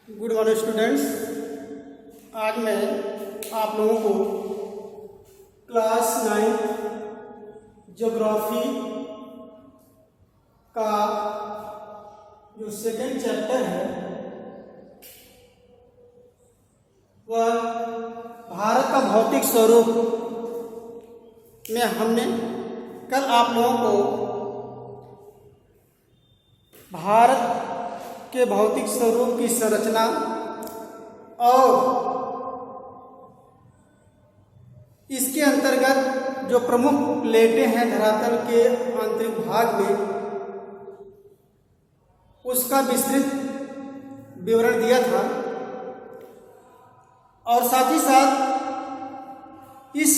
Good morning students. आज मैं आप लोगों को क्लास 9 ज्योग्राफी का जो सेकेंड चैप्टर है वह भारत का भौतिक स्वरूप में हमने कल आप लोगों को भारत के भौतिक स्वरूप की संरचना और इसके अंतर्गत जो प्रमुख प्लेटें हैं धरातल के आंतरिक भाग में उसका विस्तृत विवरण दिया था और साथ ही साथ इस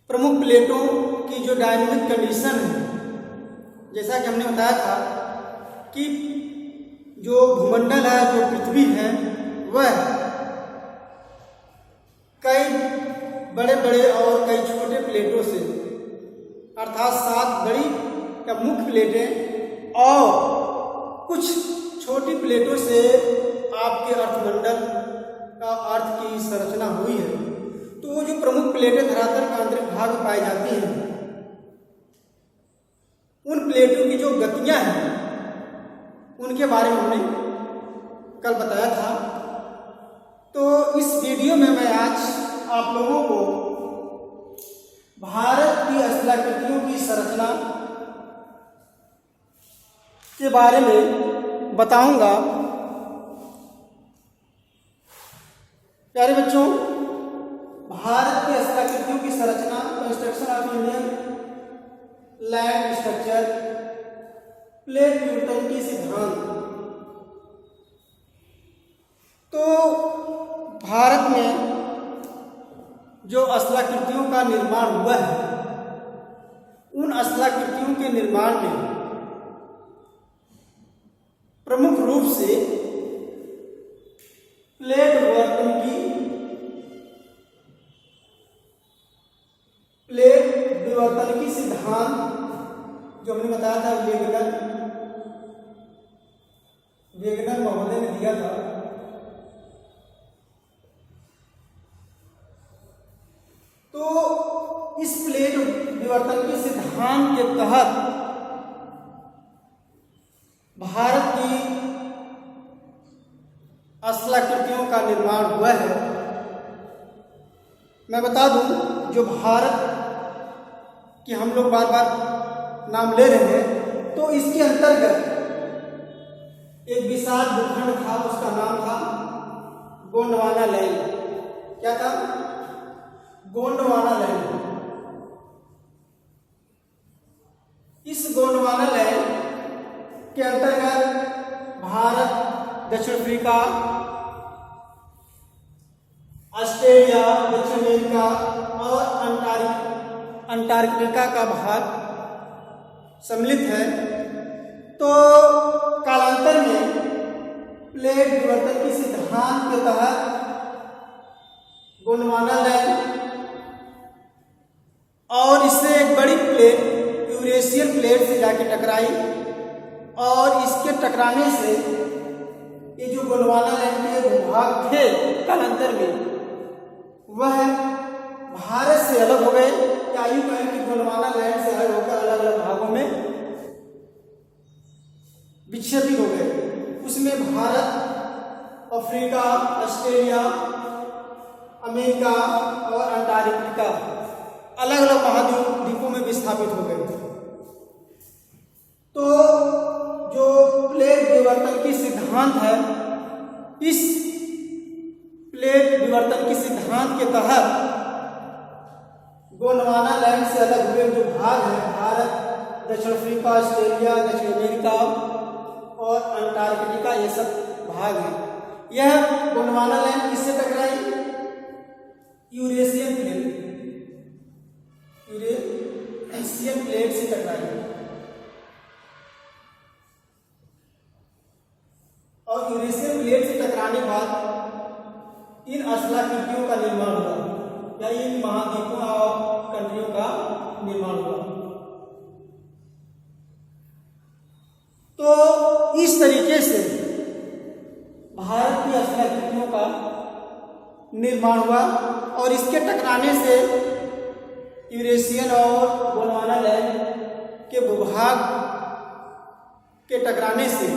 प्रमुख प्लेटों की जो डायनेमिक कंडीशन है, जैसा कि हमने बताया था कि जो भूमंडल है, जो पृथ्वी है, वह कई बड़े बड़े और कई छोटे प्लेटों से अर्थात 7 बड़ी या मुख्य प्लेटें और कुछ छोटी प्लेटों से आपके अर्थमंडल का अर्थ की संरचना हुई है। तो वो जो प्रमुख प्लेटें धरातल के आंतरिक भाग में पाई जाती हैं, उन प्लेटों की जो गतियां हैं उनके बारे में हमने कल बताया था। तो इस वीडियो में मैं आज आप लोगों को भारत की स्थलाकृतियों की संरचना के बारे में बताऊंगा। प्यारे बच्चों, भारत की स्थलाकृतियों की संरचना, construction of Indian land structure, plate Newton सिद्धांत। तो भारत में जो स्थलाकृतियों का निर्माण हुआ है, उन स्थलाकृतियों के निर्माण में प्रमुख रूप से प्लेट विवर्तन की सिद्धांत जो हमने बताया था, वेगनर महोदय ने दिया था। तो इस प्लेट विवर्तन के सिद्धांत के तहत भारत की स्थलाकृतियों का निर्माण हुआ है। मैं बता दूं, जो भारत कि हम लोग बार बार नाम ले रहे हैं, तो इसके अंतर्गत एक विशाल भूखंड था, उसका नाम था गोंडवाना लैंड। क्या था? गोंडवाना लैंड। इस गोंडवाना लैंड के अंतर्गत भारत, दक्षिण अफ्रीका, ऑस्ट्रेलिया, दक्षिण अमेरिका और अंटार्कटिका का भाग सम्मिलित है। तो कालांतर में प्लेट विवर्तन की सिद्धांत के तहत गोंडवाना लैंड और इससे एक बड़ी प्लेट यूरेशियन प्लेट से जाके टकराई और इसके टकराने से ये जो गोंडवाना लैंड के भूभाग थे कालांतर में, वह भारत से अलग हो गए। क्या यूं कहें कि गोंडवाना लैंड से अलग होकर अलग अलग भागों में विक्षेपित हो गए। उसमें भारत, अफ्रीका, ऑस्ट्रेलिया, अमेरिका और अंटार्कटिका अलग अलग महाद्वीपों में विस्थापित हो गए। तो जो प्लेट विवर्तन की सिद्धांत है, इस प्लेट विवर्तन की सिद्धांत के तहत गोंडवाना लैंड से अलग हुए जो भाग हैं, भारत, दक्षिण अफ्रीका, ऑस्ट्रेलिया, दक्षिण अमेरिका और अंटार्कटिका, ये सब भाग हैं। यह गोंडवाना लैंड किससे टकराई? यूरेशियन प्लेट से टकराई और यूरेशियन प्लेट से टकराने के बाद इन स्थलाकृतियों का निर्माण हुआ या इन महाद्वीपों और कंट्रियों का निर्माण हुआ। तो इस तरीके से भारत की स्थलाकृतियों का निर्माण हुआ और इसके टकराने से यूरेशियन और गोंडवाना लैंड के भूभाग के टकराने से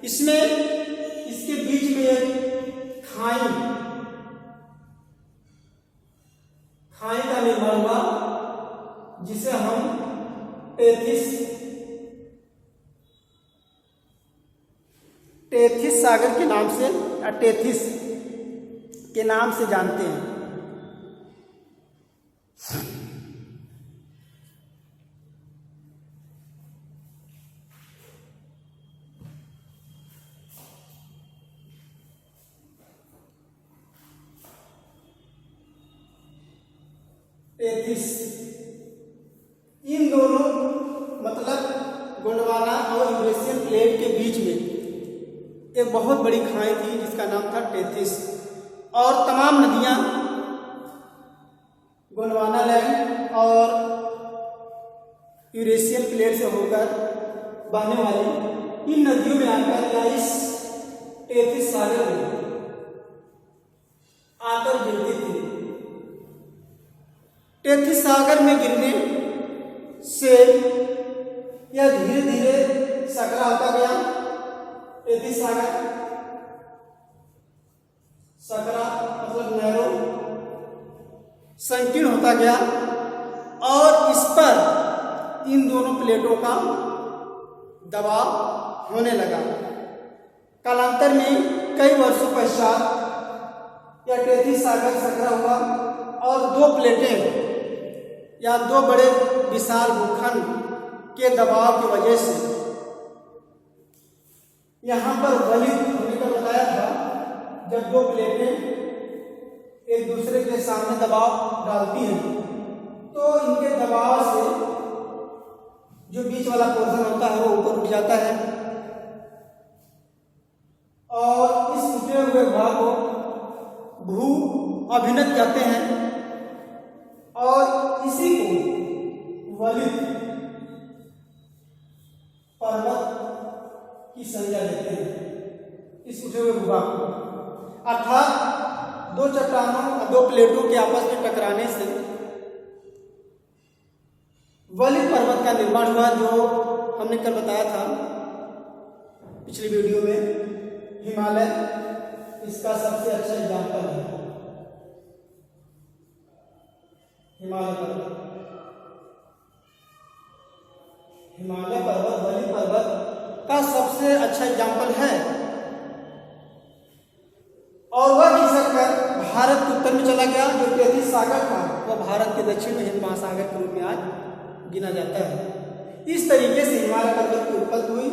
इसमें इसके बीच में एक खाई का निर्माण हुआ जिसे हम टेथिस सागर के नाम से या टेथिस के नाम से जानते हैं। टेथिस इन दोनों मतलब गोंडवाना और यूरेशियन प्लेट के बीच में एक बहुत बड़ी खाई थी जिसका नाम था टेथिस और तमाम नदियां गोंडवाना लैंड और यूरेशियन प्लेट से होकर बहने वाली इन नदियों में आकर या इस टेथिस सागर में आकर गिरती थी। टेथिस सागर में गिरने से यह धीरे धीरे सकरा होता गया। टेथिस सकरा मतलब नैरो संकीर्ण होता गया और इस पर इन दोनों प्लेटों का दबाव होने लगा। कालांतर में कई वर्षों पश्चात यह टेथिस सागर सकरा हुआ और दो प्लेटें या दो बड़े विशाल भूखंड के दबाव की वजह से यहाँ पर वलित होने का बताया था। जब दो प्लेटें एक दूसरे के सामने दबाव डालती हैं तो इनके दबाव से जो बीच वाला पोर्शन होता है वो ऊपर उठ जाता है और इस उठे हुए भाग को भू अभिनत कहते हैं और इसी को वलित पर्वत की संज्ञा देते हैं इस उठे हुए भूभाग को। अर्थात दो चट्टानों दो प्लेटों के आपस में टकराने से वलित पर्वत का निर्माण हुआ जो हमने कल बताया था पिछली वीडियो में। हिमालय इसका सबसे अच्छा एग्जाम्पल है। हिमालय पर्वत वलित पर्वत का सबसे अच्छा एग्जाम्पल है और वह खिसक कर भारत के उत्तर में चला गया। जो टेथिस सागर था वह भारत के दक्षिण में हिंद महासागर के रूप में आज गिना जाता है। इस तरीके से हिमालय पर्वत की उत्पत्ति हुई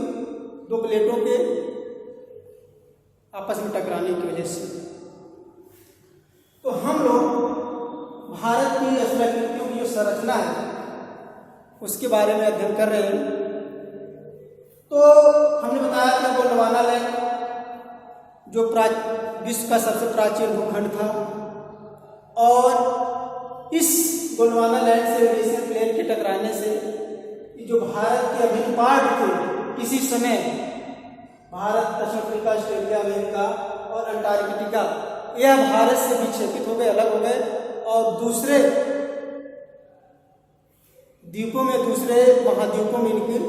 दो प्लेटों के आपस में टकराने की वजह से। तो हम लोग भारत की स्थलाकृतियों की जो संरचना है उसके बारे में अध्ययन कर रहे हैं। तो हमने बताया कि गोंडवाना लैंड जो विश्व का सबसे प्राचीन भूखंड था और इस गोंडवाना लैंड से यूरेशियन प्लेट के टकराने से जो भारत के अभिन्न पार्ट थे किसी समय भारत, दक्षिण अफ्रीका, ऑस्ट्रेलिया, अमेरिका और अंटार्कटिका यह भारत से विक्षेपित हो गए, अलग हो गए और दूसरे द्वीपों में दूसरे महाद्वीपों में इनके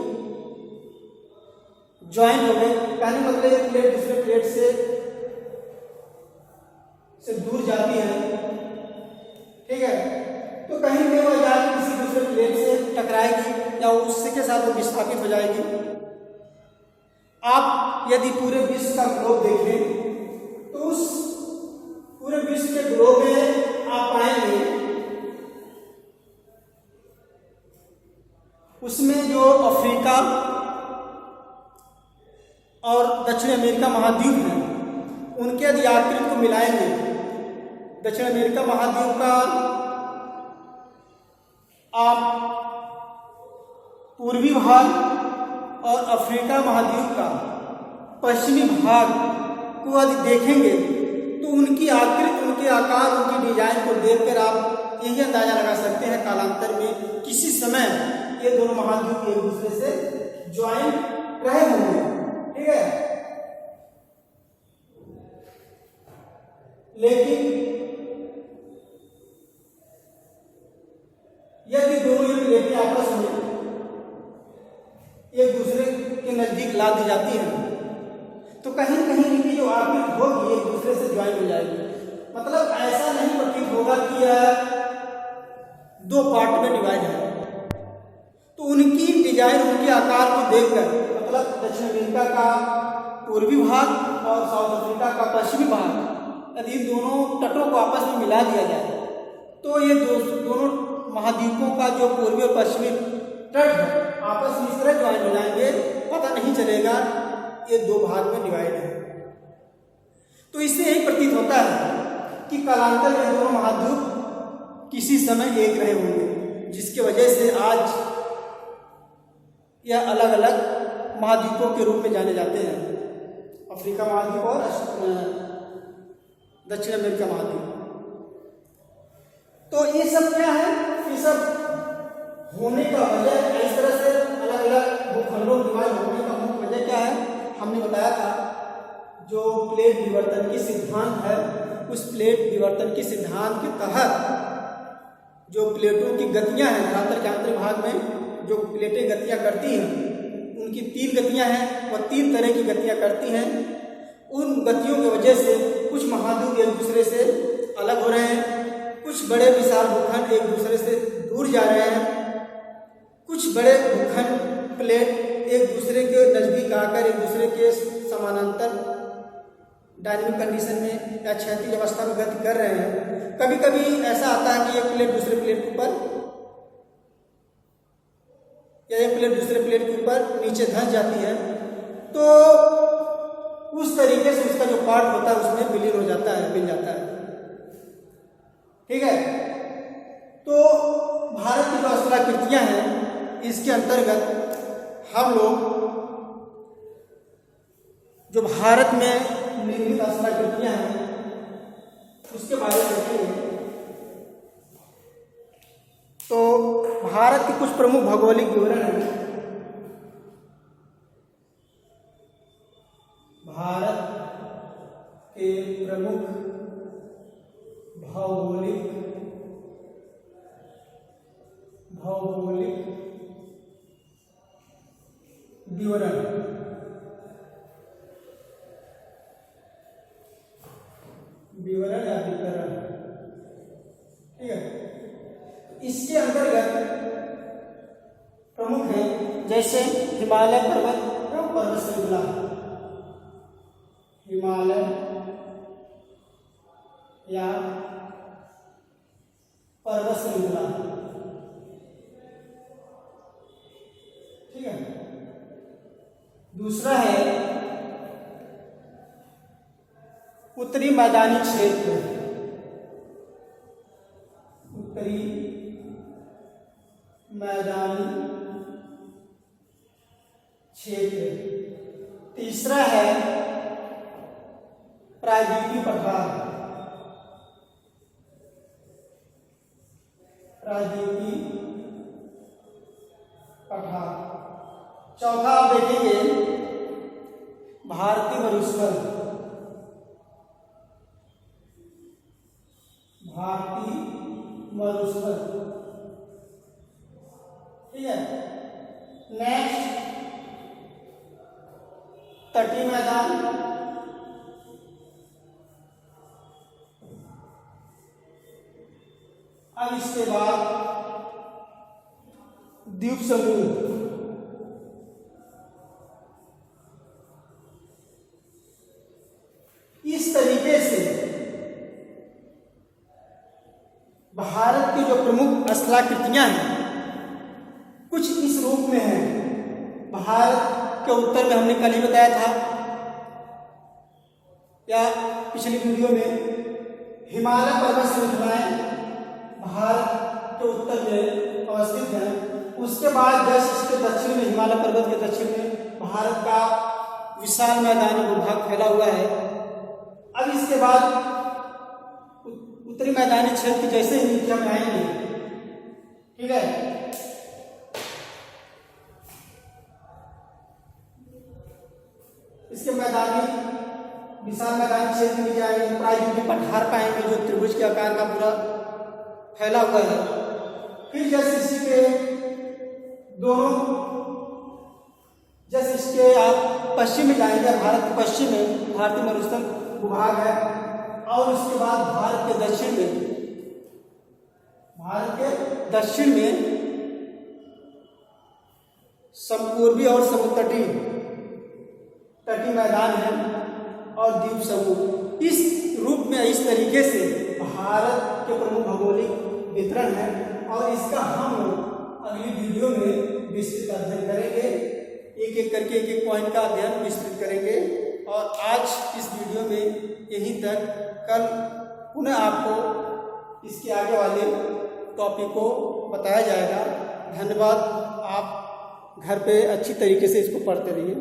ज्वाइन हो गए। कहने मतलब एक प्लेट दूसरे प्लेट से दूर जाती है, ठीक है, तो कहीं पे वो जाके किसी दूसरे प्लेट से टकराएगी या उससे के साथ वो विस्थापित हो जाएगी। आप यदि पूरे विश्व का ग्लोब देखें तो उस पूरे विश्व के ग्लोब में आप पाएंगे उसमें जो अफ्रीका और दक्षिण अमेरिका महाद्वीप है उनके यदि आकृति को मिलाएंगे, दक्षिण अमेरिका महाद्वीप का आप पूर्वी भाग और अफ्रीका महाद्वीप का पश्चिमी भाग को यदि देखेंगे तो उनकी आकृति, उनके आकार, उनकी डिजाइन को देखकर आप यही अंदाजा लगा सकते हैं कालांतर में किसी समय ये दोनों महाद्वीप एक दूसरे से ज्वाइन रहे होंगे, ठीक है। लेकिन यदि दोनों ही प्लेटें आपस में एक दूसरे के नजदीक ला दी जाती है तो कहीं न कहीं इनकी जो ऑर्बिट होगी एक दूसरे से ज्वाइन हो जाएगी। मतलब ऐसा नहीं प्रतीत होगा कि यह दो पार्ट में डिवाइड है। तो उनकी डिजाइन, उनके आकार को देखकर, मतलब दक्षिण अमेरिका का पूर्वी भाग और साउथ अफ्रीका का पश्चिमी भाग, यदि दोनों तटों को आपस में मिला दिया जाए तो ये दोनों महाद्वीपों का जो पूर्वी और पश्चिमी तट है आपस में इस तरह ज्वाइन हो जाएंगे, पता नहीं चलेगा ये दो भाग में डिवाइड है। तो इससे यही प्रतीत होता है कि कालांतर में दोनों महाद्वीप किसी समय एक रहे होंगे, जिसकी वजह से आज यह अलग अलग महाद्वीपों के रूप में जाने जाते हैं, अफ्रीका महाद्वीप और दक्षिण अमेरिका महाद्वीप। तो ये सब क्या है, ये सब होने का वजह, इस तरह से अलग अलग भूखंडों डिवाइड होने का मुख्य वजह क्या है, हमने बताया था जो प्लेट विवर्तन की सिद्धांत है, उस प्लेट विवर्तन के सिद्धांत के तहत जो प्लेटों की गतियां हैं, धरातल के आंतरिक भाग में जो प्लेटें गतियां करती हैं, उनकी 3 गतियां हैं, वह 3 तरह की गतियां करती हैं। उन गतियों की वजह से कुछ महाद्वीप एक दूसरे से अलग हो रहे हैं, कुछ बड़े विशाल भूखंड एक दूसरे से दूर जा रहे हैं, कुछ बड़े भूखंड प्लेट एक दूसरे के नजदीक आकर एक दूसरे के समानांतर डायनेमिक कंडीशन में या क्षैतिज अवस्था में गति कर रहे हैं। कभी कभी ऐसा आता है कि एक प्लेट दूसरे प्लेट के ऊपर या एक प्लेट दूसरे प्लेट के ऊपर नीचे धंस जाती है, तो उस तरीके से उसका जो पार्ट होता है उसमें विलीन हो जाता है, मिल जाता है। ठीक है, तो भारत की जो स्थलाकृतियां हैं, इसके अंतर्गत हम लोग जो भारत में निर्मित स्थलाकृतियां हैं उसके बारे में देखेंगे। तो भारत के कुछ प्रमुख भौगोलिक विवरण हैं। भारत के प्रमुख भौगोलिक विवरण। या विवरण, ठीक है। इसके अंतर्गत प्रमुख है जैसे हिमालय पर्वत एवं पर्वत श्रृंखला, हिमालय या पर्वत श्रृंखला, ठीक है। दूसरा है उत्तरी मैदानी क्षेत्र, उत्तरी मैदानी क्षेत्र। तीसरा है प्रायद्वीपीय पठार, प्रायद्वीपीय पठार। चौथा आप देखेंगे भारतीय मरुस्थल, भारतीय मरुस्थल, ठीक है। नेक्स्ट तटीय मैदान, अब इसके बाद द्वीप समूह, इस तरीके से भारत की जो प्रमुख स्थलाकृतियां हैं कुछ इस रूप में हैं। भारत के उत्तर में हमने कल ही बताया था या पिछली वीडियो में, हिमालय पर्वत श्रृंखलाएं भारत के उत्तर में अवस्थित हैं। उसके बाद जैसे इसके दक्षिण में, हिमालय पर्वत के दक्षिण में भारत का विशाल मैदानी भूभाग फैला हुआ है। अब इसके बाद उत्तरी मैदानी क्षेत्र जैसे ही नीचे हम आएंगे, ठीक है, इसके मैदानी विशाल मैदानी क्षेत्र में जाएंगे प्रायद्वीपीय पठार पाएंगे जो त्रिभुज के आकार का पूरा फैला हुआ है। फिर जैसे इसी के दोनों जैसे इसके आप पश्चिम में जाएंगे, भारत के पश्चिम में भारतीय मरुस्थल भूभाग है, और उसके बाद भारत के दक्षिण में पूर्वी और समुद्र तटीय मैदान है और द्वीप समूह। इस रूप में इस तरीके से भारत के प्रमुख भौगोलिक वितरण है और इसका हम अगली वीडियो में विस्तृत अध्ययन करेंगे। एक एक करके एक एक पॉइंट का अध्ययन विस्तृत करेंगे और आज इस वीडियो में यहीं तक। कल पुनः आपको इसके आगे वाले टॉपिक को बताया जाएगा। धन्यवाद। आप घर पे अच्छी तरीके से इसको पढ़ते रहिए।